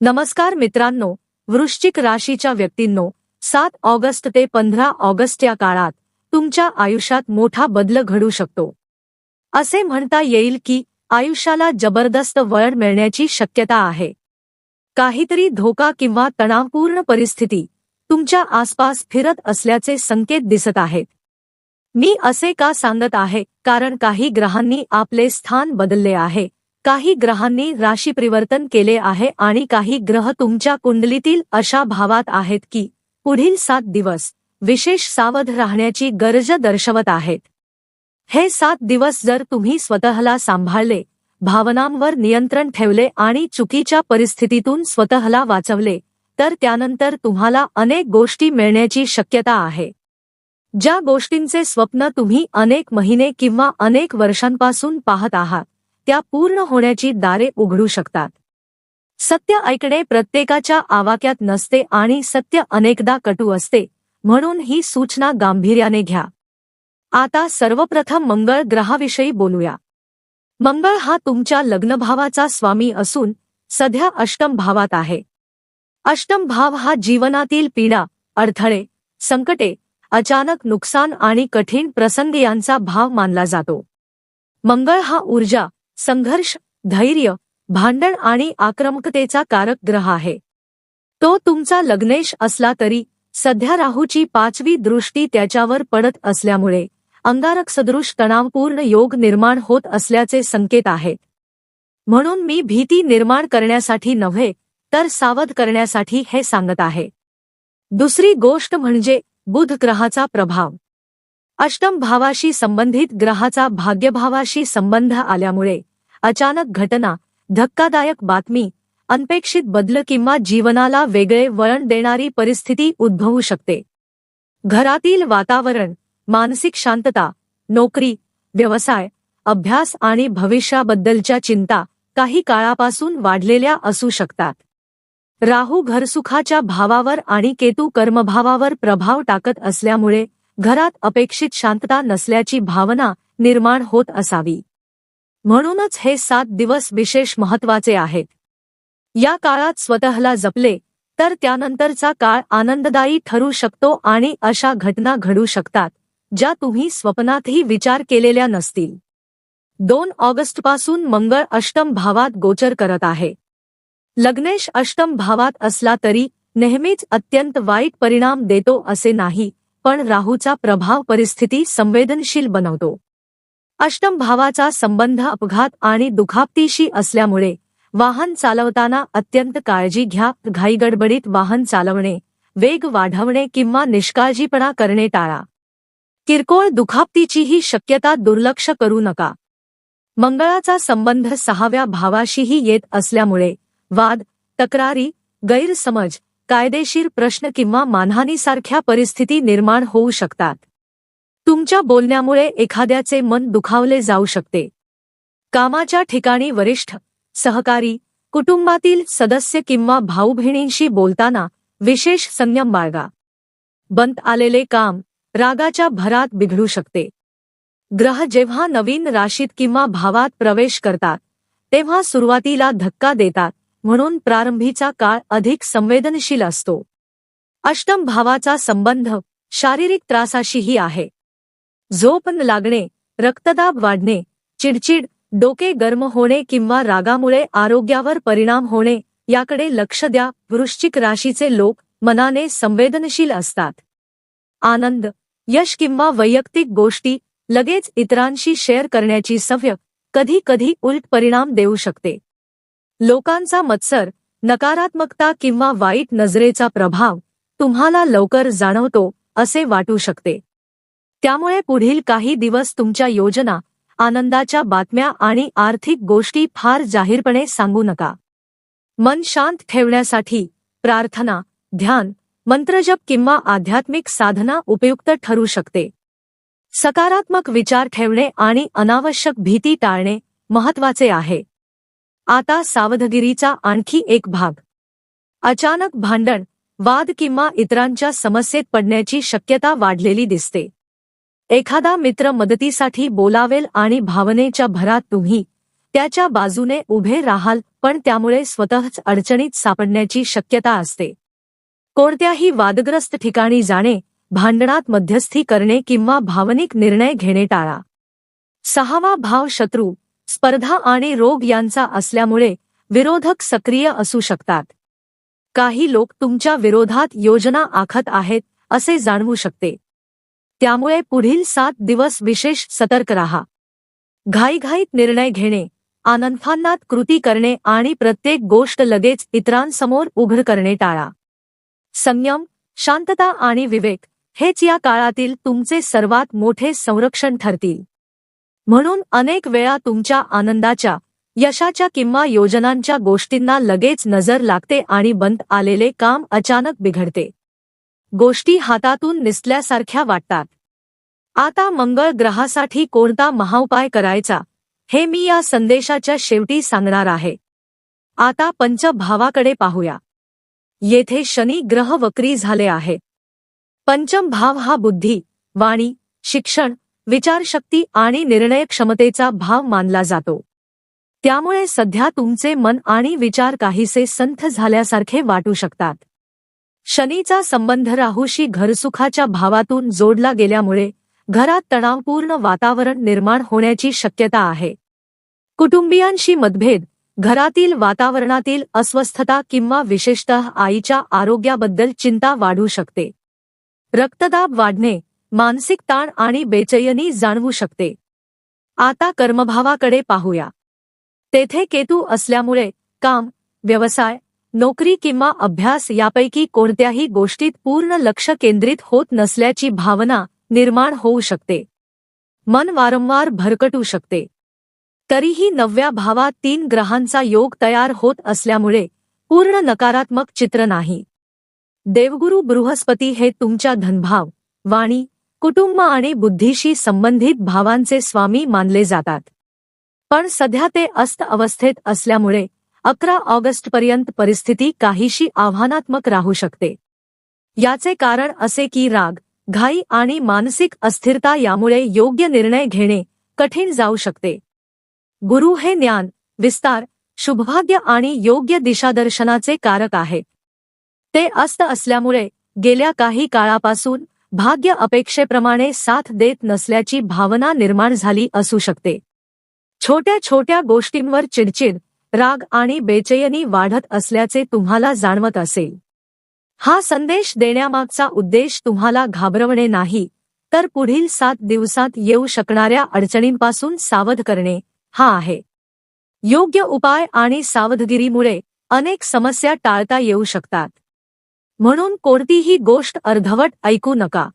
नमस्कार मित्रांनो, वृश्चिक राशीच्या व्यक्तींनो, 7 ऑगस्ट ते 15 ऑगस्ट या काळात तुमच्या आयुष्यात मोठा बदल घडू शकतो. असे म्हणता येईल की आयुष्याला जबरदस्त वळण मिळण्याची शक्यता आहे. काहीतरी धोका किंवा तणावपूर्ण परिस्थिती तुमच्या आसपास फिरत असल्याचे संकेत दिसत आहेत. मी असे का सांगत आहे, कारण काही ग्रहांनी आपले स्थान बदलले आहे, काही ग्रहांनी राशी परिवर्तन केले आहे आणि काही ग्रह तुमच्या कुंडलीतील अशा भावात आहेत की पुढील 7 दिवस विशेष सावध राहण्याची गरज दर्शवत आहेत. हे 7 दिवस जर तुम्ही स्वतःला सांभाळले, भावनांवर नियंत्रण ठेवले आणि चुकीच्या परिस्थितीतून स्वतःला वाचवले, तर त्यानंतर तुम्हाला अनेक गोष्टी मिळण्याची शक्यता आहे. ज्या गोष्टींचे स्वप्न तुम्ही अनेक महिने किंवा अनेक वर्षांपासून पाहत आहात, त्या पूर्ण होण्याची दारे उघडू शकतात. सत्य ऐकणे प्रत्येकाच्या आवाक्यात नसते आणि सत्य अनेकदा कटू असते, म्हणून ही सूचना गांभीर्याने घ्या. आता सर्वप्रथम मंगळ ग्रहाविषयी बोलूया. मंगळ हा तुमच्या लग्नभावाचा स्वामी असून सध्या अष्टम भावात आहे. अष्टम भाव हा जीवनातील पीडा, अडथळे, संकटे, अचानक नुकसान आणि कठीण प्रसंग यांचा भाव मानला जातो. मंगळ हा ऊर्जा, संघर्ष, धैर्य, भांडण आणि आक्रमकतेचा कारक ग्रह आहे. तो तुमचा लग्नेश असला तरी सध्या राहूची 5वी दृष्टी त्याच्यावर पडत असल्यामुळे अंगारक सदृश तणावपूर्ण योग निर्माण होत असल्याचे संकेत आहेत. म्हणून मी भीती निर्माण करण्यासाठी नव्हे, तर सावध करण्यासाठी हे सांगत आहे. दुसरी गोष्ट म्हणजे बुध ग्रहाचा प्रभाव. अष्टम भावाशी संबंधित ग्रहाचा भाग्यभावाशी संबंध आल्यामुळे अचानक घटना, धक्कादायक बातमी, अनपेक्षित बदल किंवा जीवनाला वेगळे वळण देणारी परिस्थिती उद्भवू शकते. घरातील वातावरण, मानसिक शांतता, नोकरी, व्यवसाय, अभ्यास आणि भविष्याबद्दलच्या चिंता काही काळापासून वाढलेल्या असू शकतात. राहू घरसुखाच्या भावावर आणि केतू कर्मभावावर प्रभाव टाकत असल्यामुळे घरात अपेक्षित शांतता नसल्याची भावना निर्माण होत असावी. म्हणूनच हे 7 दिवस विशेष महत्त्वाचे आहेत. या काळात स्वतःला जपले तर त्यानंतरचा काळ आनंददायी ठरू शकतो आणि अशा घटना घडू शकतात ज्या तुम्ही स्वप्नातही विचार केलेल्या नसतील. 2 ऑगस्टपासून मंगळ अष्टम भावात गोचर करत आहे. लग्नेश अष्टम भावात असला तरी नेहमीच अत्यंत वाईट परिणाम देतो असे नाही, पण राहूचा प्रभाव परिस्थिती संवेदनशील बनवतो. अष्टम भावाचा संबंध अपघात आणि दुखापतीशी असल्यामुळे वाहन चालवताना अत्यंत काळजी घ्या. घाईगडबडीत वाहन चालवणे, वेग वाढवणे किंवा निष्काळजीपणा करणे टाळा. किरकोळ दुखापतीचीही शक्यता दुर्लक्ष करू नका. मंगळाचा संबंध 6व्या भावाशीही येत असल्यामुळे वाद, तक्रारी, गैरसमज, कायदेशीर प्रश्न किंवा मानहानीसारख्या परिस्थिती निर्माण होऊ शकतात. तुमच्या बोलण्यामुळे एखाद्याचे मन दुखावले जाऊ शकते. कामाच्या ठिकाणी वरिष्ठ, सहकारी, कुटुंबातील सदस्य किंवा भाऊ-बहिणींशी बोलताना विशेष संयम बाळगा. बंद आलेले काम रागाच्या भरात बिघडू शकते. ग्रह जेव्हा नवीन राशीत किंवा भावात प्रवेश करतात, तेव्हा सुरुवातीला धक्का देतात, म्हणून प्रारंभीचा काळ अधिक संवेदनशील असतो. अष्टम भावाचा संबंध शारीरिक त्रासाशीही आहे. झोप न लागणे, रक्तदाब वाढणे, चिडचिड, डोके गरम होणे किंवा रागामुळे आरोग्यावर परिणाम होणे याकडे लक्ष द्या. वृश्चिक राशीचे लोक मनाने संवेदनशील असतात. आनंद, यश किंवा वैयक्तिक गोष्टी लगेच इतरांशी शेअर करण्याची सवय कधी कधी उलट परिणाम देऊ शकते. लोकांचा मत्सर, नकारात्मकता किंवा वाईट नजरेचा प्रभाव तुम्हाला लवकर जाणवतो असे वाटू शकते. त्यामुळे पुढील काही दिवस तुमच्या योजना, आनंदाच्या बातम्या आणि आर्थिक गोष्टी फार जाहीरपणे सांगू नका. मन शांत ठेवण्यासाठी प्रार्थना, ध्यान, मंत्रजप किंवा आध्यात्मिक साधना उपयुक्त ठरू शकते. सकारात्मक विचार ठेवणे आणि अनावश्यक भीती टाळणे महत्त्वाचे आहे. आता सावधगिरीचा आणखी एक भाग. अचानक भांडण, वाद किंवा इतरांच्या समस्येत पडण्याची शक्यता वाढलेली दिसते. एखादा मित्र मदतीसाठी बोलावेल आणि भावनेच्या भरात तुम्ही त्याच्या बाजूने उभे राहाल, पण त्यामुळे स्वतःच अडचणीत सापडण्याची शक्यता असते. कोणत्याही वादग्रस्त ठिकाणी जाणे, भांडणात मध्यस्थी करणे किंवा भावनिक निर्णय घेणे टाळा. 6वा भाव शत्रू, स्पर्धा आणि रोग यांचा असल्यामुळे विरोधक सक्रिय असू शकतात. काही लोक तुमच्या विरोधात योजना आखत आहेत असे जाणवू शकते. त्यामुळे पुढील 7 दिवस विशेष सतर्क राहा. घाईघाईत निर्णय घेणे, आनंदात कृती करणे आणि प्रत्येक गोष्ट लगेच इतरांसमोर उघड करणे टाळा. संयम, शांतता आणि विवेक हेच या काळातील तुमचे सर्वात मोठे संरक्षण ठरतील. म्हणून अनेक वेळा तुमच्या आनंदाच्या, यशाच्या किंवा योजनांच्या गोष्टींना लगेच नजर लागते आणि बंद आलेले काम अचानक बिघडते. गोष्टी हातातून निसटल्यासारख्या वाटतात. आता मंगळ ग्रहासाठी कोणता महाउपाय करायचा हे मी या संदेशाच्या शेवटी सांगणार आहे. आता पंचभावाकडे पाहूया. येथे शनी ग्रह वक्री झाले आहे. पंचम भाव हा बुद्धी, वाणी, शिक्षण, विचारशक्ती आणि निर्णय क्षमतेचा भाव मानला जातो. त्यामुळे सध्या तुमचे मन आणि विचार काहीसे संथ झाल्यासारखे वाटू शकतात. शनीचा संबंध राहूशी घरसुखाच्या भावातून जोडला गेल्यामुळे घरात तणावपूर्ण वातावरण निर्माण होण्याची शक्यता आहे. कुटुंबियांशी मतभेद, घरातील वातावरणातील अस्वस्थता किंवा विशेषतः आईच्या आरोग्याबद्दल चिंता वाढू शकते. रक्तदाब वाढणे, मानसिक ताण आणि बेचैनी जाणवू शकते. आता कर्मभावाकडे पाहूया. तेथे केतू असल्यामुळे काम, व्यवसाय, नोकरी किंवा अभ्यास यापैकी कोणत्याही गोष्टीत पूर्ण लक्ष केंद्रित होत नसल्याची भावना निर्माण होऊ शकते. मन वारंवार भरकटू शकते. तरीही 9व्या भावात 3 ग्रहांचा योग तयार होत असल्यामुळे पूर्ण नकारात्मक चित्र नाही. देवगुरु बृहस्पती हे तुमच्या धनभाव, वाणी, कुटुंब आणि बुद्धीशी संबंधित भावांचे स्वामी मानले जातात. पण सध्या ते अस्त अवस्थेत असल्यामुळे 11 ऑगस्टपर्यंत परिस्थिती काहीशी आव्हानात्मक राहू शकते. याचे कारण असे की राग, घाई आणि मानसिक अस्थिरता यामुळे योग्य निर्णय घेणे कठीण जाऊ शकते. गुरु हे ज्ञान, विस्तार, शुभभाग्य आणि योग्य दिशादर्शनाचे कारक आहेत. ते अस्त असल्यामुळे गेल्या काही काळापासून भाग्य अपेक्षेप्रमाणे साथ देत नसल्याची भावना निर्माण झाली असू शकते. छोट्या छोट्या गोष्टींवर चिडचिड, राग आणि बेचैनी वाढत असल्याचे तुम्हाला जाणवत असेल. हा संदेश देण्यामागचा उद्देश तुम्हाला घाबरवणे नाही, तर पुढील 7 दिवसात येऊ शकणाऱ्या अडचणींपासून सावध करणे हा आहे. योग्य उपाय आणि सावधगिरीमुळे अनेक समस्या टाळता येऊ शकतात. म्हणून कोणतीही गोष्ट अर्धवट ऐकू नका.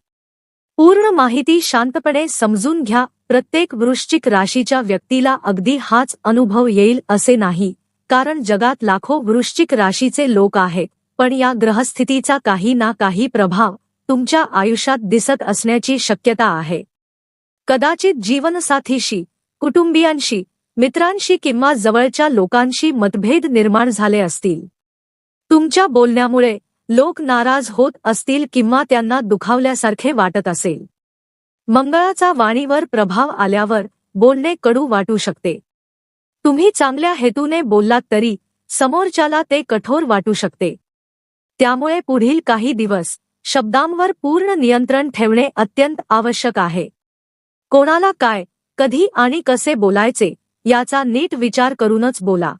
पूर्ण माहिती शांतपणे समजून घ्या. प्रत्येक वृश्चिक राशीच्या व्यक्तीला अगदी हाच अनुभव येईल असे नाही, कारण जगात लाखो वृश्चिक राशीचे लोक आहेत. पण या ग्रहस्थितीचा काही ना काही प्रभाव तुमच्या आयुष्यात दिसत असण्याची शक्यता आहे. कदाचित जीवनसाथीशी, कुटुंबियांशी, मित्रांशी किंवा जवळच्या लोकांशी मतभेद निर्माण झाले असतील. तुमच्या बोलण्यामुळे लोक नाराज होत असतील किंवा त्यांना दुखावल्यासारखे वाटत असेल. मंगळाचा वाणीवर प्रभाव आल्यावर बोलणे कडू वाटू शकते. तुम्ही चांगल्या हेतूने बोललात तरी समोरच्याला ते कठोर वाटू शकते. त्यामुळे पुढील काही दिवस शब्दांवर पूर्ण नियंत्रण ठेवणे अत्यंत आवश्यक आहे. कोणाला काय, कधी आणि कसे बोलायचे याचा नीट विचार करूनच बोला.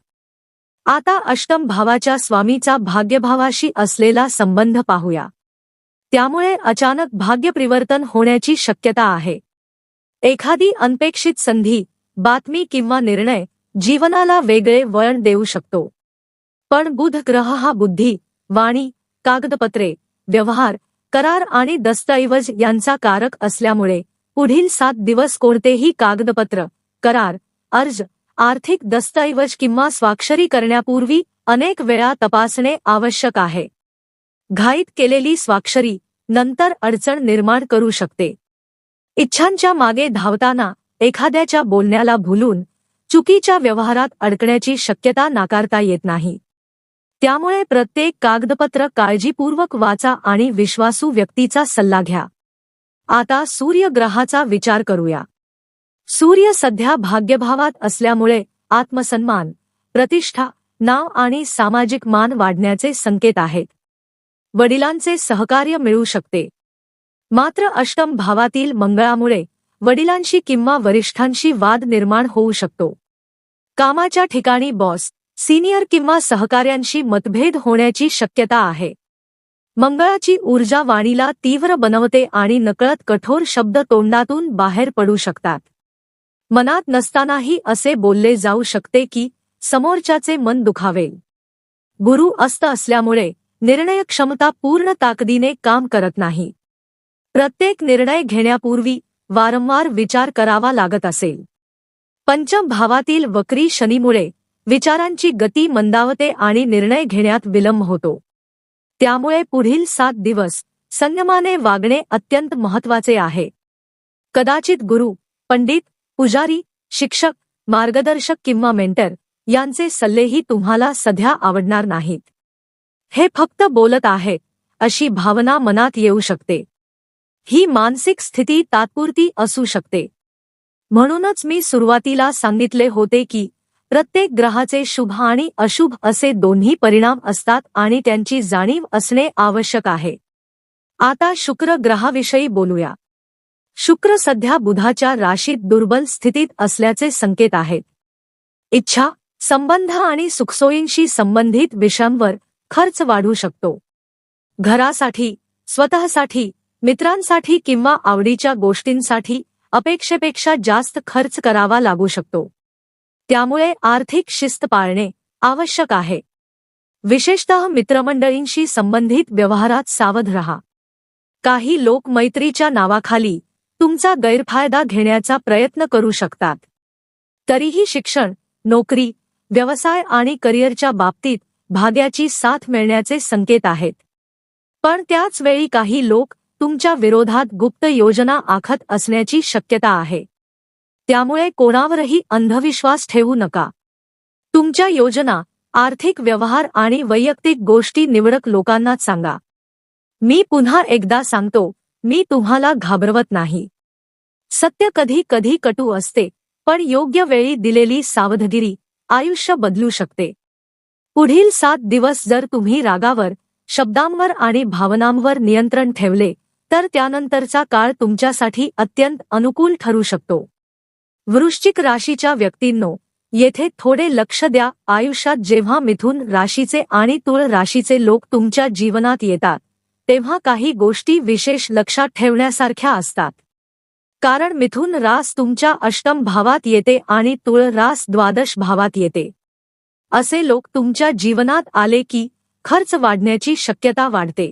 आता अष्टम भावाच्या स्वामीचा भाग्यभावाशी असलेला संबंध पाहूया. त्यामुळे अचानक भाग्यपरिवर्तन होण्याची शक्यता आहे. एखादी अनपेक्षित संधी, बातमी किंवा निर्णय जीवनाला वेगळे वळण देऊ शकतो. पण बुध ग्रह हा बुद्धी, वाणी, कागदपत्रे, व्यवहार, करार आणि दस्तऐवज यांचा कारक असल्यामुळे पुढील 7 दिवस कोणतेही कागदपत्र, करार, अर्ज, आर्थिक दस्तऐवज किंवा स्वाक्षरी करण्यापूर्वी अनेक वेळा तपासणे आवश्यक आहे. घाईत केलेली स्वाक्षरी नंतर अडचण निर्माण करू शकते. इच्छांच्या मागे धावताना एखाद्याच्या बोलण्याला भुलून चुकीच्या व्यवहारात अडकण्याची शक्यता नाकारता येत नाही. त्यामुळे प्रत्येक कागदपत्र काळजीपूर्वक वाचा आणि विश्वासू व्यक्तीचा सल्ला घ्या. आता सूर्य ग्रहाचा विचार करूया. सूर्य सध्या भाग्यभावात असल्यामुळे आत्मसन्मान, प्रतिष्ठा, नाव आणि सामाजिक मान वाढण्याचे संकेत आहेत. वडिलांचे सहकार्य मिळू शकते. मात्र अष्टम भावातील मंगळामुळे वडिलांशी किंवा वरिष्ठांशी वाद निर्माण होऊ शकतो. कामाच्या ठिकाणी बॉस, सिनियर किंवा सहकाऱ्यांशी मतभेद होण्याची शक्यता आहे. मंगळाची ऊर्जा वाणीला तीव्र बनवते आणि नकळत कठोर शब्द तोंडातून बाहेर पडू शकतात. मनात नसतानाही असे बोलले जाऊ शकते की समोरच्याचे मन दुखावेल. गुरु अस्त असल्यामुळे निर्णय क्षमता पूर्ण ताकदीने काम करत नाही. प्रत्येक निर्णय घेण्यापूर्वी वारंवार विचार करावा लागत असेल. पंचम भावातील वक्री शनीमुळे विचारांची गती मंदावते आणि निर्णय घेण्यात विलंब होतो. त्यामुळे पुढील 7 दिवस संयमाने वागणे अत्यंत महत्त्वाचे आहे. कदाचित गुरु, पंडित, पुजारी, शिक्षक, मार्गदर्शक किंवा मेंटर यांचे सल्लेही तुम्हाला सध्या आवडणार नाहीत. हे फक्त बोलत आहेत अशी भावना मनात येऊ शकते. ही मानसिक स्थिती तात्पुरती असू शकते. म्हणूनच मी सुरुवातीला सांगितले होते की प्रत्येक ग्रहाचे शुभ आणि अशुभ असे दोन्ही परिणाम असतात आणि त्यांची जाणीव असणे आवश्यक आहे. आता शुक्र ग्रहाविषयी बोलूया. शुक्र सध्या बुधाच्या राशीत दुर्बल स्थितीत असल्याचे संकेत आहेत. इच्छा, संबंध आणि सुखसोयींशी संबंधित विषयांवर खर्च वाढू शकतो. घरासाठी, स्वतःसाठी, मित्रांसाठी किंवा आवडीच्या गोष्टींसाठी अपेक्षेपेक्षा जास्त खर्च करावा लागू शकतो. त्यामुळे आर्थिक शिस्त पाळणे आवश्यक आहे. विशेषतः मित्रमंडळींशी संबंधित व्यवहारात सावध रहा. काही लोक मैत्रीच्या नावाखाली तुमचा गैरफायदा घेण्याचा प्रयत्न करू शकतात. तरीही शिक्षण, नोकरी, व्यवसाय आणि करिअरच्या बाबतीत भाग्याची साथ मिळण्याचे संकेत आहेत. पण त्याच वेळी काही लोक तुमच्या विरोधात गुप्त योजना आखत असण्याची शक्यता आहे. त्यामुळे कोणावरही अंधविश्वास ठेवू नका. तुमच्या योजना, आर्थिक व्यवहार आणि वैयक्तिक गोष्टी निवडक लोकांनाच सांगा. मी पुन्हा एकदा सांगतो, मी तुम्हाला घाबरवत नाही. सत्य कधी कधी कटू असते, पण योग्य वेळी दिलेली सावधगिरी आयुष्य बदलू शकते. पुढील 7 दिवस जर तुम्ही रागावर, शब्दांवर आणि भावनांवर नियंत्रण ठेवले तर त्यानंतरचा काळ तुमच्यासाठी अत्यंत अनुकूल ठरू शकतो. वृश्चिक राशीच्या व्यक्तींनो, येथे थोडे लक्ष द्या. आयुष्यात जेव्हा मिथुन राशीचे आणि तुळ राशीचे लोक तुमच्या जीवनात येतात तेव्हा काही गोष्टी विशेष लक्षात ठेवण्यासारख्या असतात. कारण मिथुन रास तुमच्या अष्टम भावात येते आणि तुळ रास द्वादश भावात येते. असे लोक तुमच्या जीवनात आले की खर्च वाढण्याची शक्यता वाढते.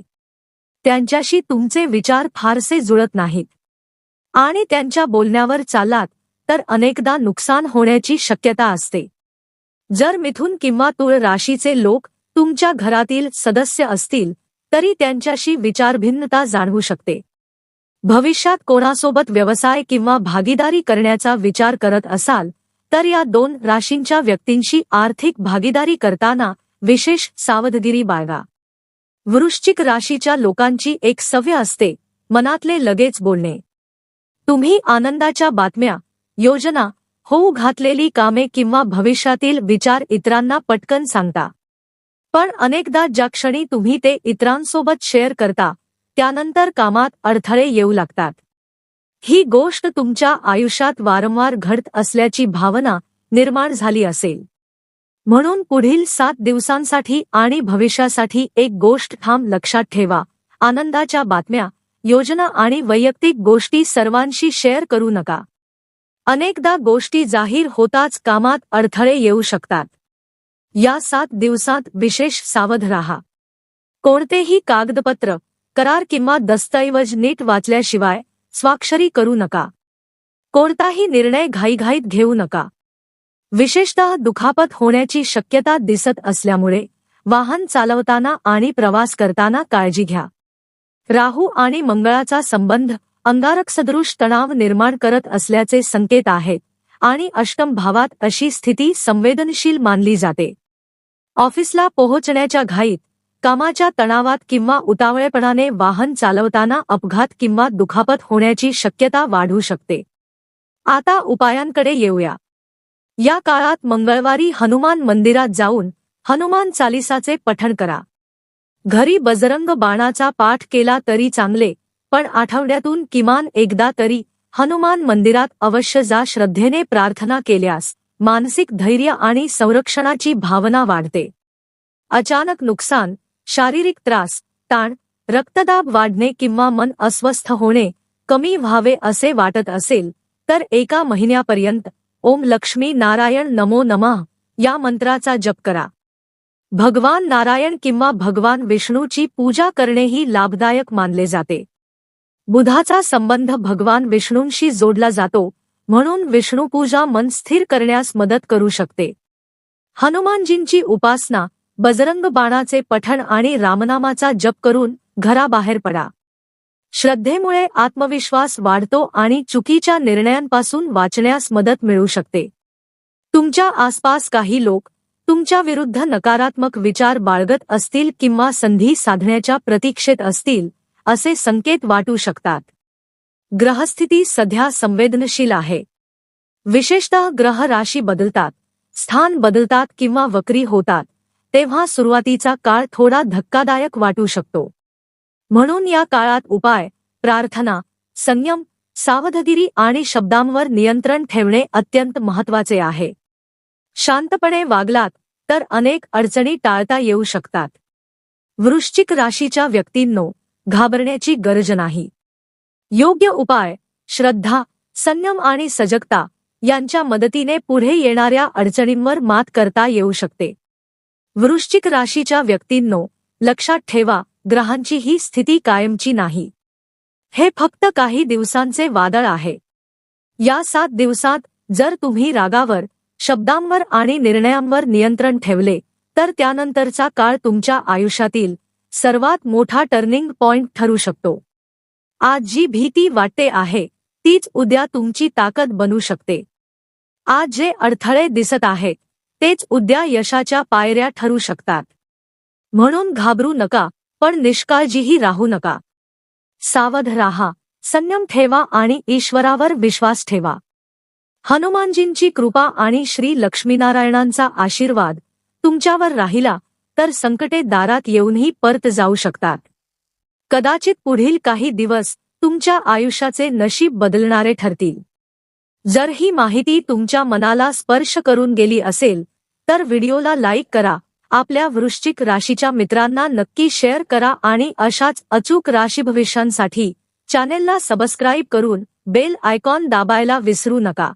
त्यांच्याशी तुमचे विचार फारसे जुळत नाहीत आणि त्यांच्या बोलण्यावर चाललात तर अनेकदा नुकसान होण्याची शक्यता असते. जर मिथुन किंवा तुळ राशीचे लोक तुमच्या घरातील सदस्य असतील तरी त्यांच्याशी विचारभिन्नता जाणवू शकते. भविष्यात कोणासोबत व्यवसाय किंवा भागीदारी करण्याचा विचार करत असाल तर या 2 राशींच्या व्यक्तींशी आर्थिक भागीदारी करताना विशेष सावधगिरी बाळगा. वृश्चिक राशीच्या लोकांची एक सवय असते, मनातले लगेच बोलणे. तुम्ही आनंदाच्या बातम्या, योजना, होऊ घातलेली कामे किंवा भविष्यातील विचार इतरांना पटकन सांगता. पण अनेकदा ज्या क्षणी तुम्ही ते इतरांसोबत शेअर करता त्यानंतर कामात अडथळे येऊ लागतात. ही गोष्ट तुमच्या आयुष्यात वारंवार घडत असल्याची भावना निर्माण झाली असेल. म्हणून पुढील 7 दिवसांसाठी आणि भविष्यासाठी एक गोष्ट ठाम लक्षात ठेवा: आनंदाच्या बातम्या, योजना आणि वैयक्तिक गोष्टी सर्वांशी शेअर करू नका. अनेकदा गोष्टी जाहीर होताच कामात अडथळे येऊ शकतात. या 7 दिवसात विशेष सावध राहा. कोणतेही कागदपत्र, करार किंवा दस्तऐवज नीट वाचल्याशिवाय स्वाक्षरी करू नका. कोणताही निर्णय घाईघाईत घेऊ नका. विशेषतः दुखापत होण्याची शक्यता दिसत असल्यामुळे वाहन चालवताना आणि प्रवास करताना काळजी घ्या. राहू आणि मंगळाचा संबंध अंगारकसदृश तणाव निर्माण करत असल्याचे संकेत आहेत आणि अष्टम भावात अशी स्थिती संवेदनशील मानली जाते. ऑफिसला पोहोचण्याच्या घाईत, कामाच्या तणावात किंवा उतावळेपणाने वाहन चालवताना अपघात किंवा दुखापत होण्याची शक्यता वाढू शकते. आता उपायांकडे येऊया. या काळात मंगळवारी हनुमान मंदिरात जाऊन हनुमान चालीसाचे पठण करा. घरी बजरंग बाणाचा पाठ केला तरी चांगले, पण आठवड्यातून किमान एकदा तरी हनुमान मंदिरात अवश्य जा. श्रद्धेने प्रार्थना केल्यास मानसिक धैर्य आणि संरक्षणाची भावना वाढते. अचानक नुकसान, शारीरिक त्रास, ताण, रक्तदाब वाढणे किंवा मन अस्वस्थ होणे कमी व्हावे असे वाटत असेल तर 1 महिन्यापर्यंत ओम लक्ष्मी नारायण नमो नमः या मंत्राचा जप करा. भगवान नारायण किंवा भगवान विष्णूची पूजा करणेही लाभदायक मानले जाते. बुधाचा संबंध भगवान विष्णूंशी जोडला जातो, म्हणून विष्णुपूजा मन स्थिर करण्यास मदत करू शकते. हनुमानजींची उपासना, बजरंग बाणाचे पठण आणि रामनामाचा जप करून घराबाहेर पडा. श्रद्धेमुळे आत्मविश्वास वाढतो आणि चुकीच्या निर्णयांपासून वाचण्यास मदत मिळू शकते. तुमच्या आसपास काही लोक तुमच्या विरुद्ध नकारात्मक विचार बाळगत असतील किंवा संधी साधण्याच्या प्रतीक्षेत असतील असे संकेत वाटू शकतात. ग्रहस्थिती सध्या संवेदनशील आहे. विशेषतः ग्रह राशी बदलतात, स्थान बदलतात किंवा वक्री होतात तेव्हा सुरुवातीचा काळ थोडा धक्कादायक वाटू शकतो. म्हणून या काळात उपाय, प्रार्थना, संयम, सावधगिरी आणि शब्दांवर नियंत्रण ठेवणे अत्यंत महत्त्वाचे आहे. शांतपणे वागलात तर अनेक अडचणी टाळता येऊ शकतात. वृश्चिक राशीच्या व्यक्तींनो, घाबरण्याची गरज नाही. योग्य उपाय, श्रद्धा, संयम आणि सजगता यांच्या मदतीने पुढे येणाऱ्या अडचणींवर मात करता येऊ शकते. वृश्चिक राशीच्या व्यक्तींनो, लक्षात ठेवा, ग्रहांची ही स्थिती कायमची नाही. हे फक्त काही दिवसांचे वादळ आहे. या 7 दिवसात जर तुम्ही रागावर, शब्दांवर आणि निर्णयांवर नियंत्रण ठेवले तर त्यानंतरचा काळ तुमच्या आयुष्यातील सर्वात मोठा टर्निंग पॉइंट ठरू शकतो. आज जी भीती वाटते आहे तीच उद्या तुमची ताकद बनू शकते. आज जे अडथळे दिसत आहेत तेच उद्या यशाच्या पायऱ्या ठरू शकतात. म्हणून घाबरू नका, पण निष्काळजीही राहू नका. सावध राहा, संयम ठेवा आणि ईश्वरावर विश्वास ठेवा. हनुमानजींची कृपा आणि श्री लक्ष्मीनारायणांचा आशीर्वाद तुमच्यावर राहिला तर संकटे दारात येऊनही परत जाऊ शकतात. कदाचित पुढील काही दिवस तुमच्या आयुष्याचे नशीब बदलणारे ठरतील. जर ही माहिती तुमच्या मनाला स्पर्श करून गेली असेल तर व्हिडिओला लाईक करा, आपल्या वृश्चिक राशीच्या मित्रांना नक्की शेअर करा आणि अशाच अचूक राशीभविष्यांसाठी चॅनेलला सबस्क्राईब करून बेल आयकॉन दाबायला विसरू नका.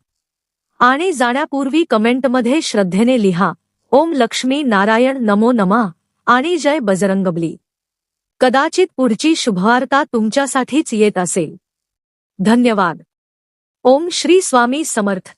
आणि जाण्यापूर्वी कमेंटमध्ये श्रद्धेने लिहा, ओम लक्ष्मी नारायण नमो नमः आणि जय बजरंगबली. कदाचित पुढची शुभवार्ता तुमच्यासाठीच येत असेल. धन्यवाद. ओम श्री स्वामी समर्थ.